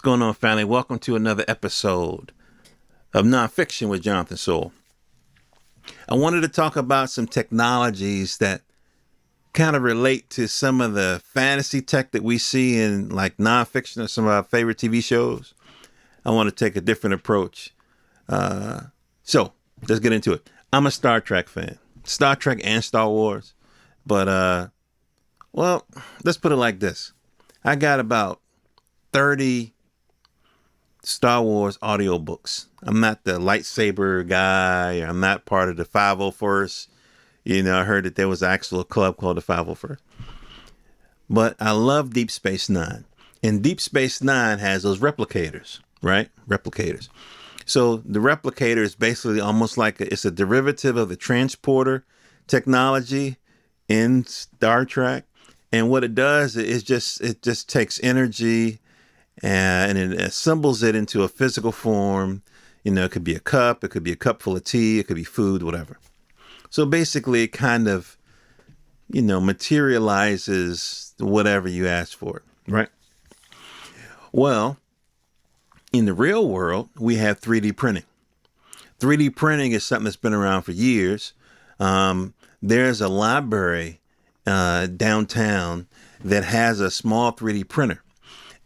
going on, family? Welcome to another episode of Nonfiction with Jonathan Soul. I wanted to talk about some technologies that kind of relate to some of the fantasy tech that we see in like nonfiction or some of our favorite TV shows. I want to take a different approach. So let's get into it. I'm a Star Trek fan, Star Trek and Star Wars. But, well, let's put it like this. I got about 30 Star Wars audiobooks. I'm not the lightsaber guy. I'm not part of the 501st. I heard that there was an actual club called the 501st. But I love Deep Space Nine. And Deep Space Nine has those replicators, right? Replicators. So the replicator is basically almost like it's a derivative of the transporter technology in Star Trek. And what it does is it just takes energy and it assembles it into a physical form. It could be a cup, it could be a cup full of tea, it could be food, whatever. So basically it kind of, materializes whatever you ask for, right? Well, in the real world, we have 3D printing. 3D printing is something that's been around for years. There's a library downtown that has a small 3D printer.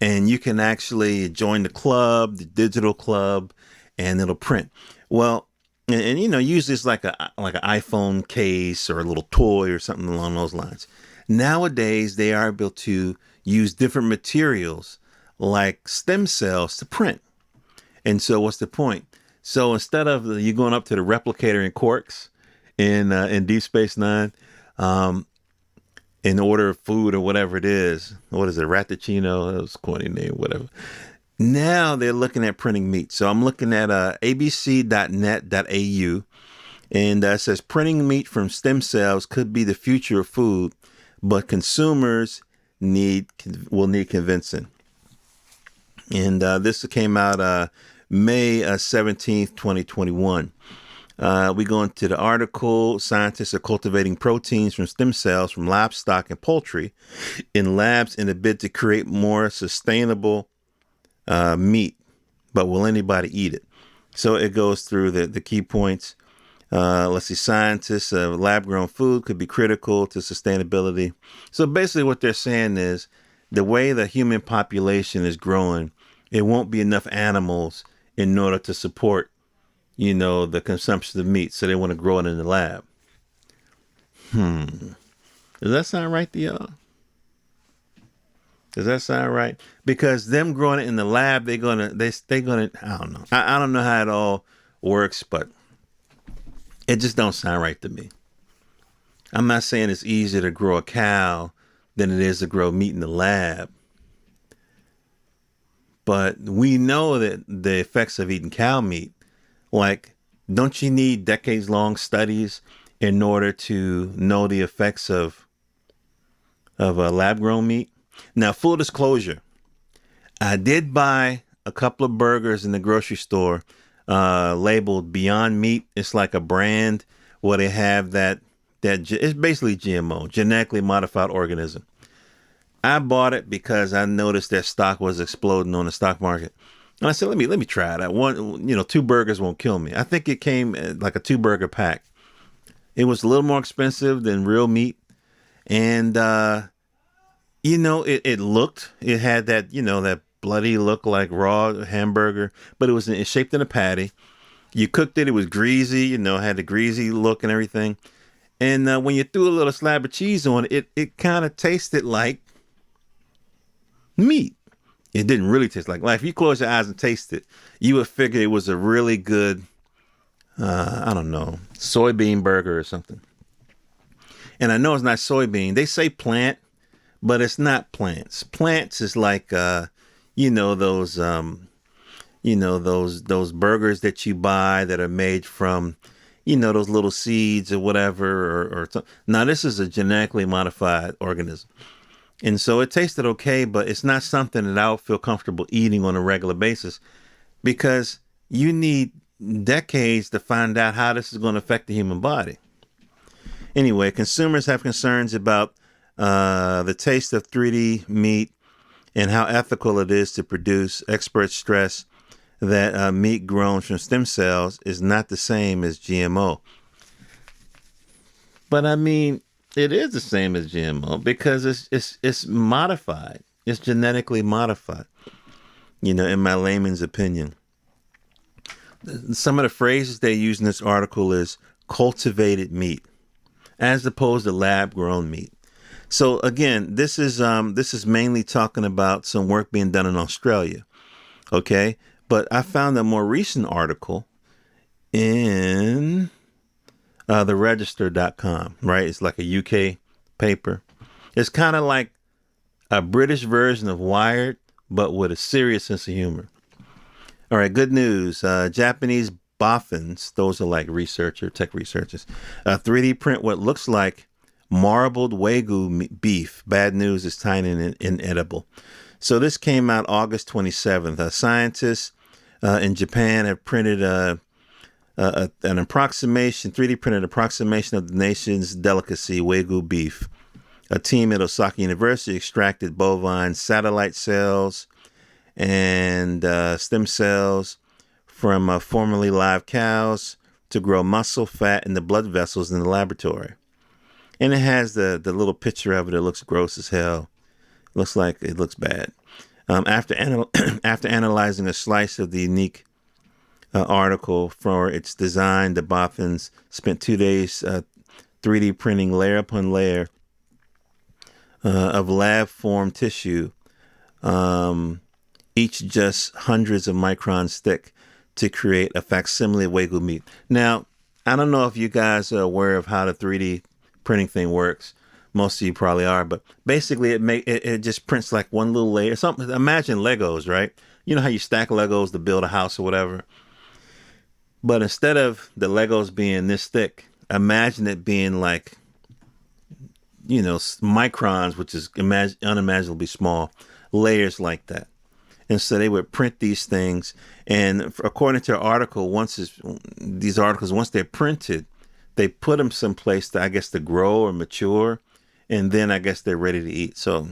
And you can actually join the club, the digital club, and it'll print. Well, and usually it's like an iPhone case or a little toy or something along those lines. Nowadays, they are able to use different materials like stem cells to print. And so what's the point? So instead of you going up to the replicator in Quarks in Deep Space Nine, in order of food or whatever it is, what is it, Ratticino? That was a corny name, whatever. Now they're looking at printing meat. So I'm looking at abc.net.au, and it says printing meat from stem cells could be the future of food, but consumers will need convincing. And this came out May 17th, 2021. We go into the article. Scientists are cultivating proteins from stem cells from livestock and poultry in labs in a bid to create more sustainable meat. But will anybody eat it? So it goes through the key points. Let's see. Scientists, lab-grown food could be critical to sustainability. So basically what they're saying is the way the human population is growing, it won't be enough animals in order to support the consumption of meat, so they want to grow it in the lab. Does that sound right to y'all? Does that sound right? Because them growing it in the lab, they're gonna, I don't know. I don't know how it all works, but it just don't sound right to me. I'm not saying it's easier to grow a cow than it is to grow meat in the lab. But we know that the effects of eating cow meat, like, don't you need decades-long studies in order to know the effects of lab-grown meat? Now, full disclosure, I did buy a couple of burgers in the grocery store labeled Beyond Meat. It's like a brand where they have that it's basically GMO, genetically modified organism. I bought it because I noticed that stock was exploding on the stock market. And I said, let me try that. One, 2 burgers won't kill me. I think it came like a 2-burger pack. It was a little more expensive than real meat. And, it had that, that bloody look like raw hamburger, but it's shaped in a patty. You cooked it. It was greasy, had the greasy look and everything. And when you threw a little slab of cheese on it, it kind of tasted like meat. It didn't really taste like life. If you close your eyes and taste it, you would figure it was a really good, soybean burger or something. And I know it's not soybean. They say plant, but it's not plants. Plants is like, those burgers that you buy that are made from, those little seeds or whatever. Or now this is a genetically modified organism. And so it tasted okay, but it's not something that I would feel comfortable eating on a regular basis because you need decades to find out how this is going to affect the human body. Anyway, consumers have concerns about the taste of 3D meat and how ethical it is to produce. Experts stress that meat grown from stem cells is not the same as GMO. But I mean, it is the same as GMO because it's modified. It's genetically modified. In my layman's opinion, some of the phrases they use in this article is cultivated meat, as opposed to lab grown meat. So again, this is mainly talking about some work being done in Australia. Okay, but I found a more recent article in theregister.com, right? It's like a UK paper. It's kind of like a British version of Wired, but with a serious sense of humor. All right, good news. Japanese boffins, those are like tech researchers, 3D print what looks like marbled Wagyu beef. Bad news, is tiny and inedible. So this came out August 27th. Scientists in Japan have printed an approximation, 3D printed approximation of the nation's delicacy, Wagyu beef. A team at Osaka University extracted bovine satellite cells and stem cells from formerly live cows to grow muscle, fat, and the blood vessels in the laboratory. And it has the little picture of it. It looks gross as hell. Looks like it looks bad. After analyzing a slice of the unique article for its design, the boffins spent 2 days 3D printing layer upon layer of lab-formed tissue, each just hundreds of microns thick, to create a facsimile of Wagyu meat. Now, I don't know if you guys are aware of how the 3D printing thing works. Most of you probably are, but basically it just prints like one little layer. Something. Imagine Legos, right? You know how you stack Legos to build a house or whatever. But instead of the Legos being this thick, imagine it being like, microns, which is unimaginably small, layers like that. And so they would print these things. And according to the article, once they're printed, they put them someplace to, I guess, to grow or mature. And then I guess they're ready to eat. So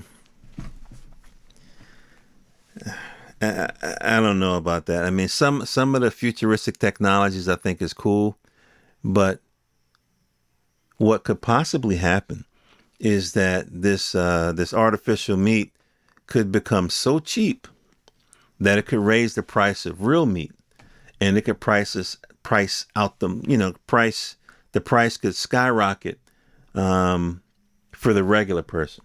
I don't know about that. I mean, some of the futuristic technologies I think is cool. But what could possibly happen is that this artificial meat could become so cheap that it could raise the price of real meat, and it could price out the price could skyrocket for the regular person.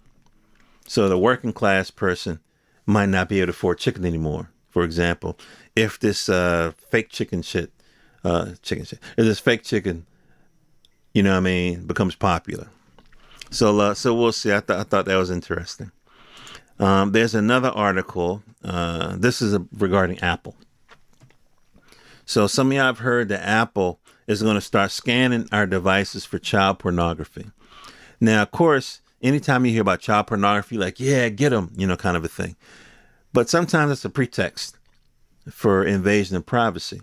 So the working class person might not be able to afford chicken anymore. For example, if this fake chicken shit, if this fake chicken, becomes popular. So we'll see. I thought that was interesting. There's another article. This is regarding Apple. So some of y'all have heard that Apple is going to start scanning our devices for child pornography. Now, of course, anytime you hear about child pornography, like, yeah, get them, kind of a thing. But sometimes it's a pretext for invasion of privacy.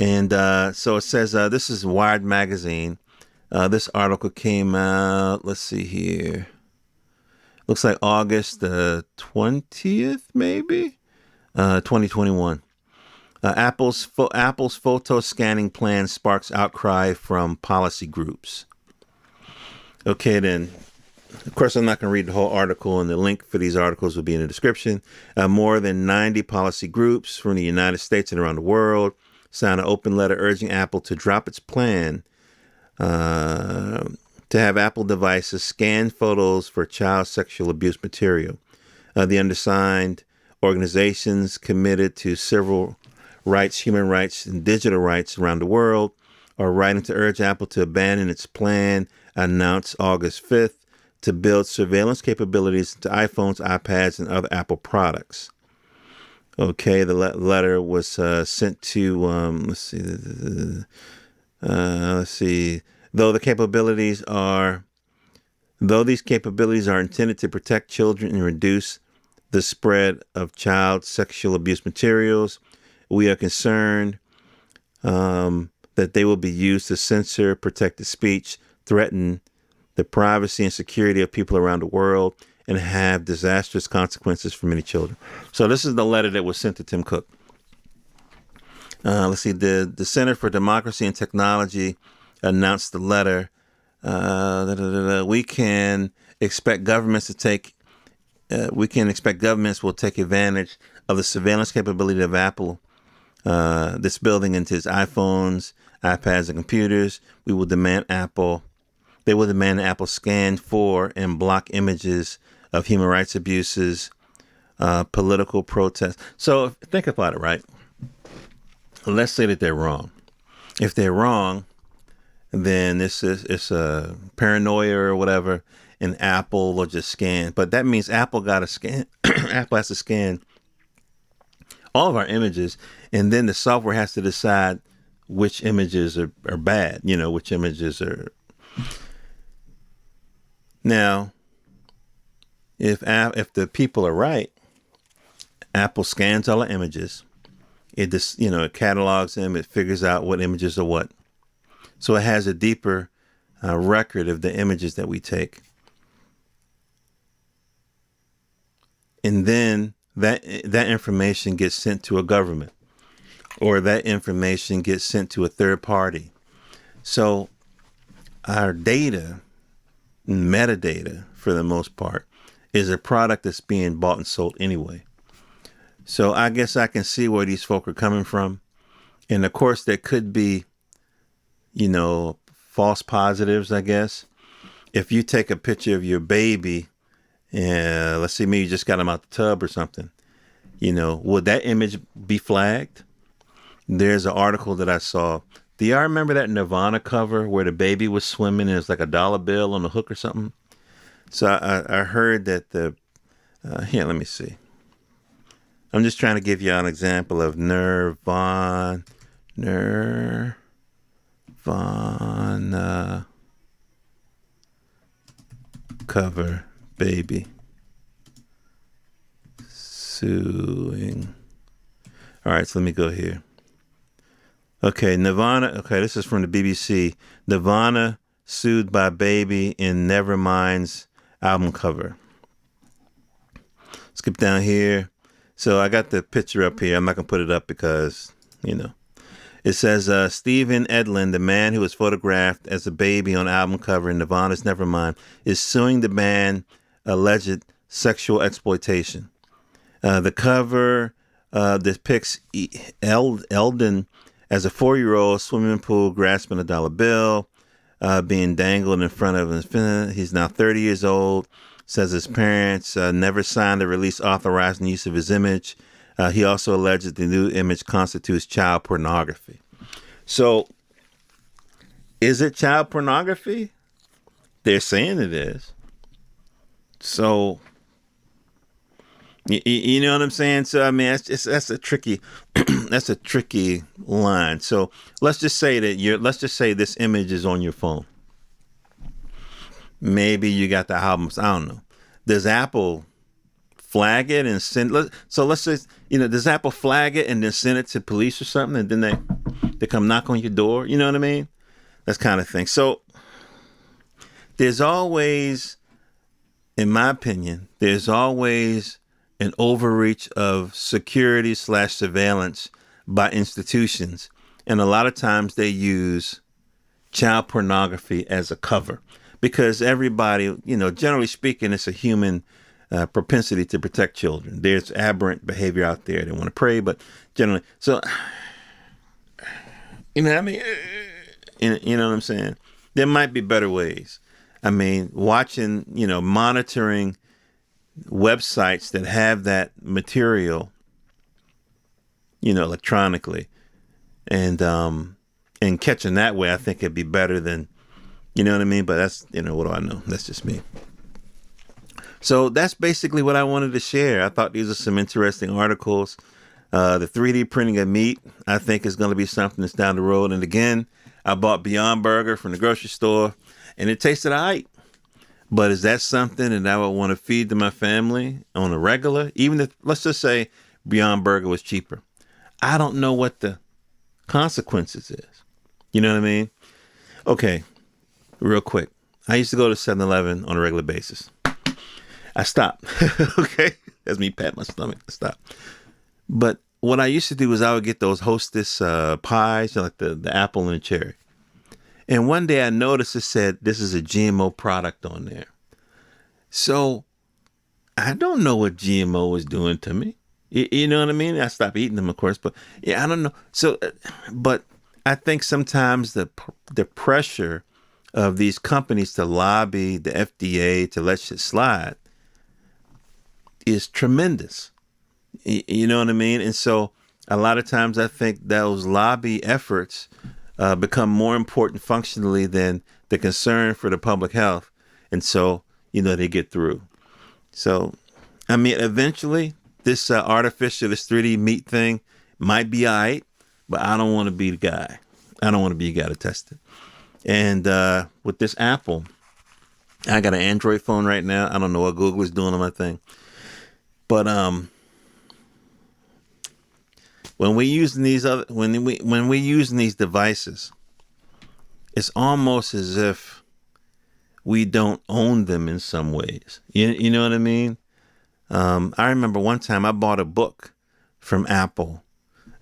And so it says, this is Wired magazine. This article came out, let's see here. Looks like August 20th, maybe? 2021. Apple's photo scanning plan sparks outcry from policy groups. Okay, then. Of course, I'm not going to read the whole article, and the link for these articles will be in the description. More than 90 policy groups from the United States and around the world signed an open letter urging Apple to drop its plan to have Apple devices scan photos for child sexual abuse material. The undersigned organizations committed to civil rights, human rights, and digital rights around the world are writing to urge Apple to abandon its plan announced August 5th to build surveillance capabilities into iPhones, iPads, and other Apple products. Okay, the letter was sent to, let's see. Though these capabilities are intended to protect children and reduce the spread of child sexual abuse materials, we are concerned that they will be used to censor protected speech, threaten the privacy and security of people around the world, and have disastrous consequences for many children. So this is the letter that was sent to Tim Cook. Let's see. The Center for Democracy and Technology announced the letter. We can expect governments will take advantage of the surveillance capability of Apple. This building into its iPhones, iPads, and computers. They will demand Apple scan for and block images of human rights abuses, political protests. So think about it, right? Let's say that they're wrong. If they're wrong, then it's a paranoia or whatever, and Apple will just scan. But that means Apple got to scan. Apple has to scan all of our images, and then the software has to decide which images are bad. Which images are. Now, if the people are right, Apple scans all the images. It just it catalogs them. It figures out what images are what. So it has a deeper record of the images that we take. And then that information gets sent to a government, or that information gets sent to a third party. So our data, metadata for the most part, is a product that's being bought and sold anyway. So I guess I can see where these folk are coming from. And of course there could be, false positives, I guess. If you take a picture of your baby, and let's say maybe you just got him out the tub or something, would that image be flagged? There's an article that I saw. Do y'all remember that Nirvana cover where the baby was swimming and it's like $1 bill on a hook or something? So I heard that here, let me see. I'm just trying to give you an example of Nirvana cover baby suing. All right, so let me go here. Okay, Nirvana. Okay, this is from the BBC. Nirvana sued by baby in Nevermind's album cover. Skip down here. So I got the picture up here. I'm not going to put it up because, It says Stephen Edlin, the man who was photographed as a baby on album cover in Nirvana's Nevermind, is suing the band alleged sexual exploitation. The cover depicts Eldon as a 4-year-old swimming pool grasping $1 bill, being dangled in front of him. He's now 30 years old. Says his parents never signed a release authorizing use of his image. He also alleged that the new image constitutes child pornography. So, is it child pornography? They're saying it is. So, you know what I'm saying? So, I mean, that's a tricky, that's a tricky line. So, let's just say this image is on your phone. Maybe you got the albums. I don't know. Does Apple flag it and send? Let's say, does Apple flag it and then send it to police or something, and then they come knock on your door? You know what I mean? That kind of thing. So there's always, in my opinion, there's always an overreach of security / surveillance by institutions, and a lot of times they use child pornography as a cover. Because everybody, generally speaking, it's a human propensity to protect children. There's aberrant behavior out there. They want to pray, but generally, so, you know what I mean? You know what I'm saying? There might be better ways. I mean, watching, monitoring websites that have that material, electronically, and catching that way, I think it'd be better than, you know what I mean? But that's, what do I know? That's just me. So that's basically what I wanted to share. I thought these are some interesting articles. The 3D printing of meat, I think, is going to be something that's down the road. And again, I bought Beyond Burger from the grocery store, and it tasted all right. But is that something that I would want to feed to my family on a regular? Even if, let's just say, Beyond Burger was cheaper. I don't know what the consequences is. You know what I mean? Okay. Real quick. I used to go to 7-Eleven on a regular basis. I stopped. Okay. That's me patting my stomach. I stopped. But what I used to do was I would get those Hostess pies, like the apple and the cherry. And one day I noticed it said, this is a GMO product on there. So I don't know what GMO is doing to me. You know what I mean? I stopped eating them, of course, but yeah, I don't know. So, but I think sometimes the pressure of these companies to lobby the FDA to let shit slide is tremendous. You know what I mean? And so a lot of times I think those lobby efforts become more important functionally than the concern for the public health. And so, they get through. So, I mean, eventually this this 3D meat thing might be all right, but I don't want to be the guy. I don't want to be the guy to test it. And with this Apple, I got an Android phone right now. I don't know what Google is doing on my thing. But when we using these devices, it's almost as if we don't own them in some ways. You know what I mean? I remember one time I bought a book from Apple,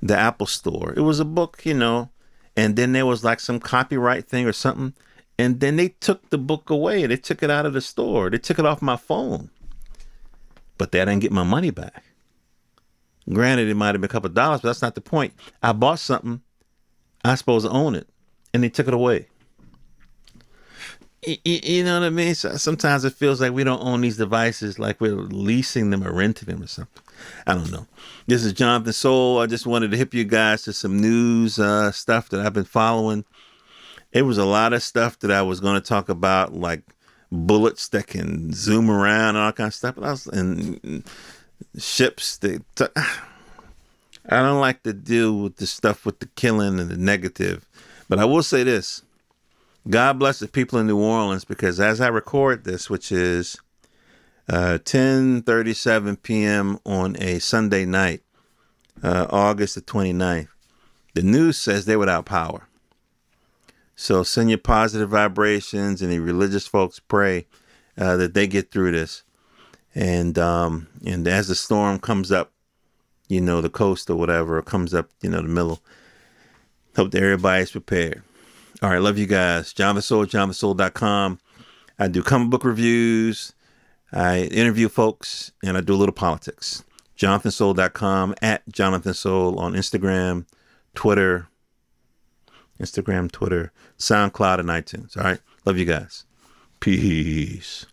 the Apple Store. It was a book, and then there was like some copyright thing or something. And then they took the book away. They took it out of the store. They took it off my phone. But they didn't get my money back. Granted, it might have been a couple of dollars, but that's not the point. I bought something. I was supposed to own it. And they took it away. You know what I mean? So sometimes it feels like we don't own these devices, like we're leasing them or renting them or something. I don't know. This is Jonathan Soul. I just wanted to hip you guys to some news stuff that I've been following. It was a lot of stuff that I was going to talk about, like bullets that can zoom around and all kind of stuff. And ships that I don't like to deal with the stuff with the killing and the negative. But I will say this. God bless the people in New Orleans, because as I record this, which is 10:37 p.m. on a Sunday night, August the 29th, the news says they're without power. So send your positive vibrations, and the religious folks pray that they get through this. And as the storm comes up, the coast or whatever, comes up, the middle, hope that everybody's prepared. All right, love you guys. John the Soul, johnathansoul.com. I do comic book reviews. I interview folks, and I do a little politics. johnathansoul.com, at johnathansoul on Instagram, Twitter, SoundCloud, and iTunes. All right, love you guys. Peace.